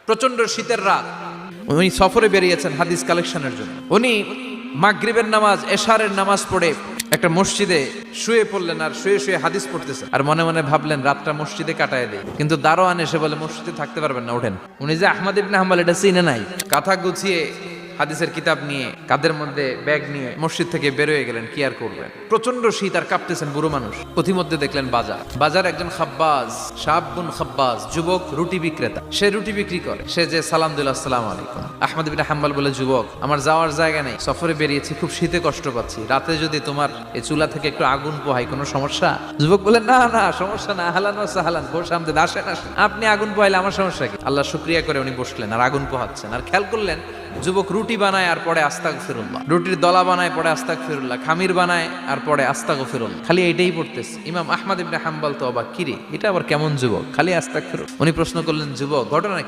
প্রচন্ড শীতের রাত, উনি সফরে বেরিয়েছেন হাদিস কালেকশনের জন্য। উনি মাগরিবের নামাজ, এশারের নামাজ পড়ে একটা মসজিদে শুয়ে পড়লেন, আর শুয়ে শুয়ে হাদিস পড়তেছেন, আর মনে মনে ভাবলেন রাতটা মসজিদে কাটায় দেয়। কিন্তু দারোয়ান এসে বলে মসজিদে থাকতে পারবেন না, ওঠেন। উনি যে আহমদ ইবনে হাম্বল এটা চিনে নাই, কাঁথা গুছিয়ে হাদিসের কিতাব নিয়ে কাঁধের মধ্যে ব্যাগ নিয়ে মসজিদ থেকে বের হয়ে গেলেন। কি আর করবেন, প্রচন্ড শীত, আর কাঁপতেছেন বুড়ো মানুষ। পথিমধ্যে দেখলেন বাজার একজন খাব্বাজ, শাবুন খাব্বাজ, যুবক রুটি বিক্রেতা। সে রুটি বিক্রি করে। সে যে সালাম দিল, আসসালামু আলাইকুম। আহমদ ইবনে হাম্বল বলে, যুবক, আমার যাওয়ার জায়গা নেই, সফরে বেরিয়েছি, খুব শীতে কষ্ট পাচ্ছি, রাতে যদি তোমার এই চুলা থেকে একটু আগুন পোহাই কোনো সমস্যা? যুবক বলে, না না সমস্যা না, আহলান ওয়া সাহলান, বস আমদের, আসেন আসেন, আপনি আগুন পোহাইলে আমার সমস্যা কি? আল্লাহ শুকরিয়া করে উনি বসলেন আর আগুন পোহাচ্ছেন। আর খেয়াল করলেন যুবক রুটি বানায় আর পরে আস্তাগফিরুল্লাহ, রুটির দলা বানায় পরে আস্তাগফিরুল্লাহ, খামির বানায় আর পরে আস্তাগফিরুল্লাহ, খালি এইটাই পড়তেছে। ইমাম আহমদ ইবনে হাম্বল তো অবাক, কিরে এটা আবার কেমন যুবক, খালি আস্তাগফিরুল্লাহ। উনি প্রশ্ন করলেন, যুবক ঘটনা কি?